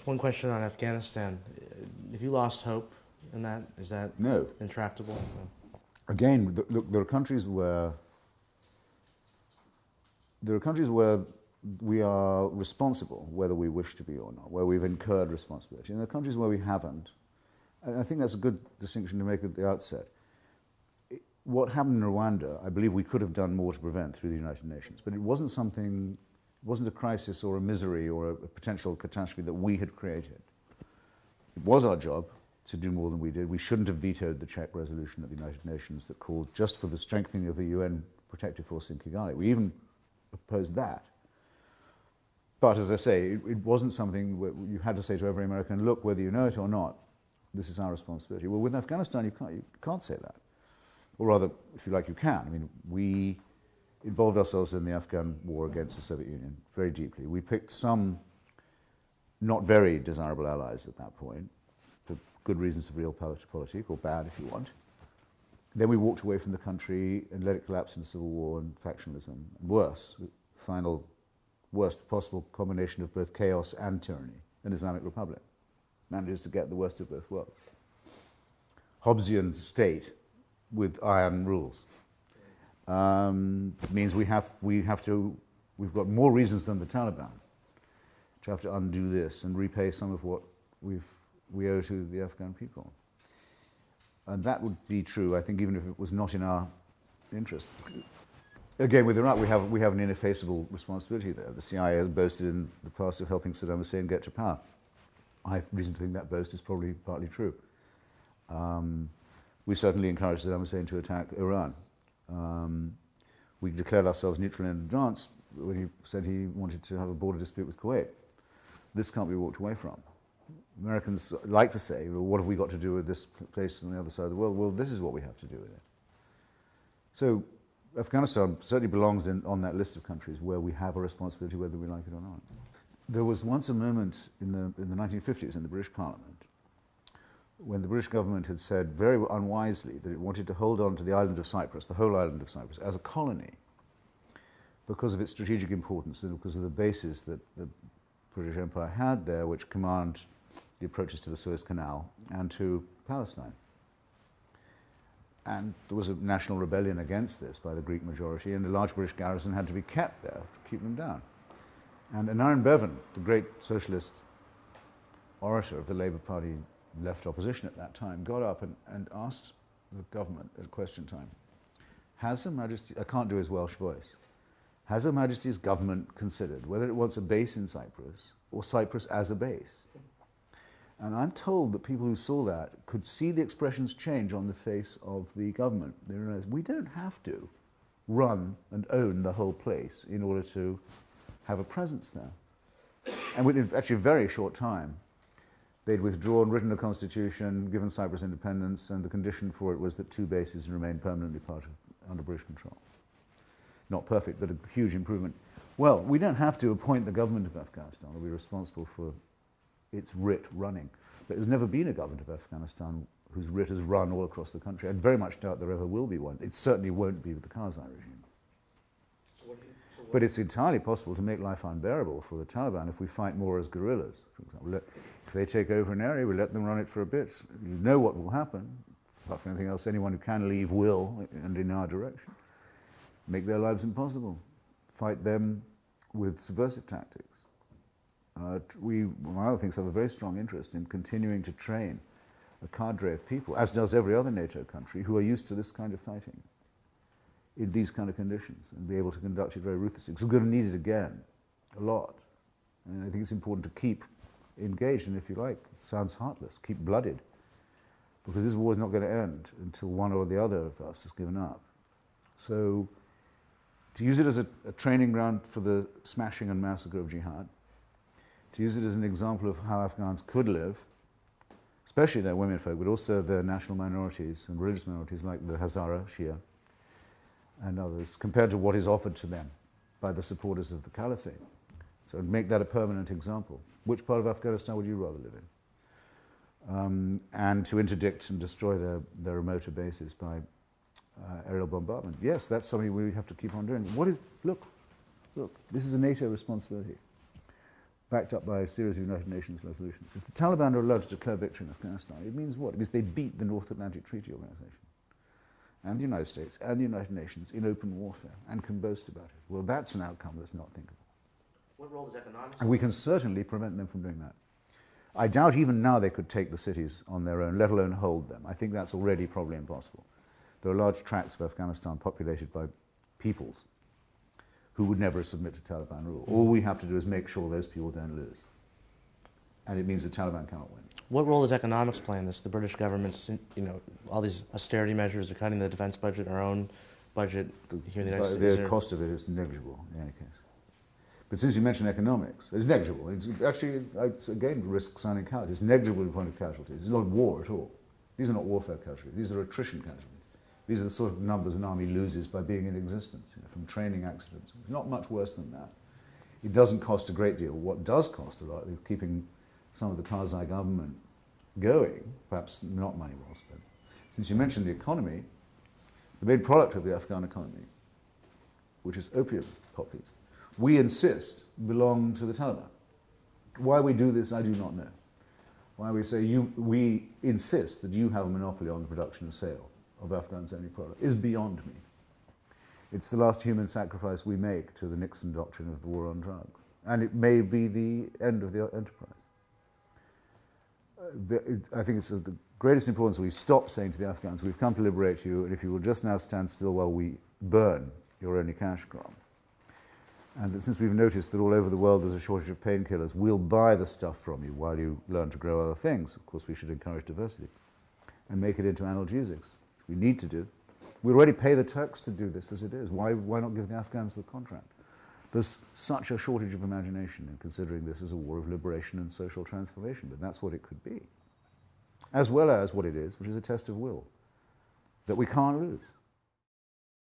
Just one question on Afghanistan. If you lost hope in that, is that No. intractable? No. Again, look, there are countries where we are responsible, whether we wish to be or not, where we've incurred responsibility. And there are countries where we haven't. And I think that's a good distinction to make at the outset. What happened in Rwanda, I believe we could have done more to prevent through the United Nations, but it wasn't a crisis or a misery or a potential catastrophe that we had created. It was our job to do more than we did. We shouldn't have vetoed the Czech resolution at the United Nations that called just for the strengthening of the UN protective force in Kigali. We even opposed that. But as I say, it wasn't something where you had to say to every American, look, whether you know it or not, this is our responsibility. Well, with Afghanistan, you can't say that. Or rather, if you like, you can. I mean, we involved ourselves in the Afghan war against the Soviet Union very deeply. We picked some not very desirable allies at that point, for good reasons of realpolitik, or bad if you want. Then we walked away from the country and let it collapse into civil war and factionalism. And worse, the final worst possible combination of both chaos and tyranny, an Islamic Republic. Manages to get the worst of both worlds. Hobbesian state with iron rules. Means we've got more reasons than the Taliban to have to undo this and repay some of what we owe to the Afghan people. And that would be true, I think, even if it was not in our interest. Again, with Iraq, we have an ineffaceable responsibility there. The CIA has boasted in the past of helping Saddam Hussein get to power. I have reason to think that boast is probably partly true. We certainly encouraged Saddam Hussein to attack Iran. We declared ourselves neutral in advance when he said he wanted to have a border dispute with Kuwait. This can't be walked away from. Americans like to say, well, what have we got to do with this place on the other side of the world? Well, this is what we have to do with it. So Afghanistan certainly belongs on that list of countries where we have a responsibility whether we like it or not. There was once a moment in the 1950s in the British Parliament when the British government had said very unwisely that it wanted to hold on to the island of Cyprus, the whole island of Cyprus, as a colony because of its strategic importance and because of the bases that the British Empire had there, which command the approaches to the Suez Canal and to Palestine. And there was a national rebellion against this by the Greek majority, and a large British garrison had to be kept there to keep them down. And Aneurin Bevan, the great socialist orator of the Labour Party left opposition at that time, got up and asked the government at question time, has Her Majesty, I can't do his Welsh voice, has Her Majesty's government considered whether it wants a base in Cyprus or Cyprus as a base? And I'm told that people who saw that could see the expressions change on the face of the government. They realized we don't have to run and own the whole place in order to have a presence there. And within actually a very short time, they'd withdrawn, written a constitution, given Cyprus independence, and the condition for it was that two bases remained permanently under British control. Not perfect, but a huge improvement. Well, we don't have to appoint the government of Afghanistan or be responsible for its writ running. There's never been a government of Afghanistan whose writ has run all across the country. I very much doubt there ever will be one. It certainly won't be with the Karzai regime. But it's entirely possible to make life unbearable for the Taliban if we fight more as guerrillas, for example. If they take over an area, we let them run it for a bit. You know what will happen. Apart from anything else, anyone who can leave will, and in our direction. Make their lives impossible. Fight them with subversive tactics. We, among other things, have a very strong interest in continuing to train a cadre of people, as does every other NATO country, who are used to this kind of fighting in these kind of conditions and be able to conduct it very ruthlessly. Because we're going to need it again, a lot. And I think it's important to keep engaged, and if you like, it sounds heartless, keep blooded, because this war is not going to end until one or the other of us has given up. So to use it as a training ground for the smashing and massacre of jihad, to use it as an example of how Afghans could live, especially their women folk, but also their national minorities and religious minorities like the Hazara, Shia, and others, compared to what is offered to them by the supporters of the caliphate. So make that a permanent example. Which part of Afghanistan would you rather live in? And to interdict and destroy their remoter bases by aerial bombardment. Yes, that's something we have to keep on doing. Look, this is a NATO responsibility. backed up by a series of United Nations resolutions. If the Taliban are allowed to declare victory in Afghanistan, it means what? It means they beat the North Atlantic Treaty Organization and the United States and the United Nations in open warfare and can boast about it. Well, that's an outcome that's not thinkable. What role does economics And we can certainly prevent them from doing that. I doubt even now they could take the cities on their own, let alone hold them. I think that's already probably impossible. There are large tracts of Afghanistan populated by peoples who would never submit to Taliban rule. All we have to do is make sure those people don't lose. And it means the Taliban cannot win. What role does economics play in this? The British government's, all these austerity measures are cutting the defense budget, our own budget here in the United States. The cost of it is negligible in any case. But since you mentioned economics, it's negligible. It's actually, it's again, risk sounding casualty. It's negligible in point of casualties. It's not war at all. These are not warfare casualties. These are attrition casualties. These are the sort of numbers an army loses by being in existence, from training accidents. It's not much worse than that. It doesn't cost a great deal. What does cost a lot is keeping some of the Karzai government going, perhaps not money well spent. Since you mentioned the economy, the main product of the Afghan economy, which is opium poppies, we insist belong to the Taliban. Why we do this, I do not know. Why we say we insist that you have a monopoly on the production and sale of Afghans' only product is beyond me. It's the last human sacrifice we make to the Nixon doctrine of the war on drugs. And it may be the end of the enterprise. I think it's of the greatest importance that we stop saying to the Afghans, we've come to liberate you, and if you will just now stand still while we burn your only cash crop. And that since we've noticed that all over the world there's a shortage of painkillers, we'll buy the stuff from you while you learn to grow other things. Of course, we should encourage diversity and make it into analgesics, which we need to do. We already pay the Turks to do this as it is. Why not give the Afghans the contract? There's such a shortage of imagination in considering this as a war of liberation and social transformation, but that's what it could be. As well as what it is, which is a test of will, that we can't lose.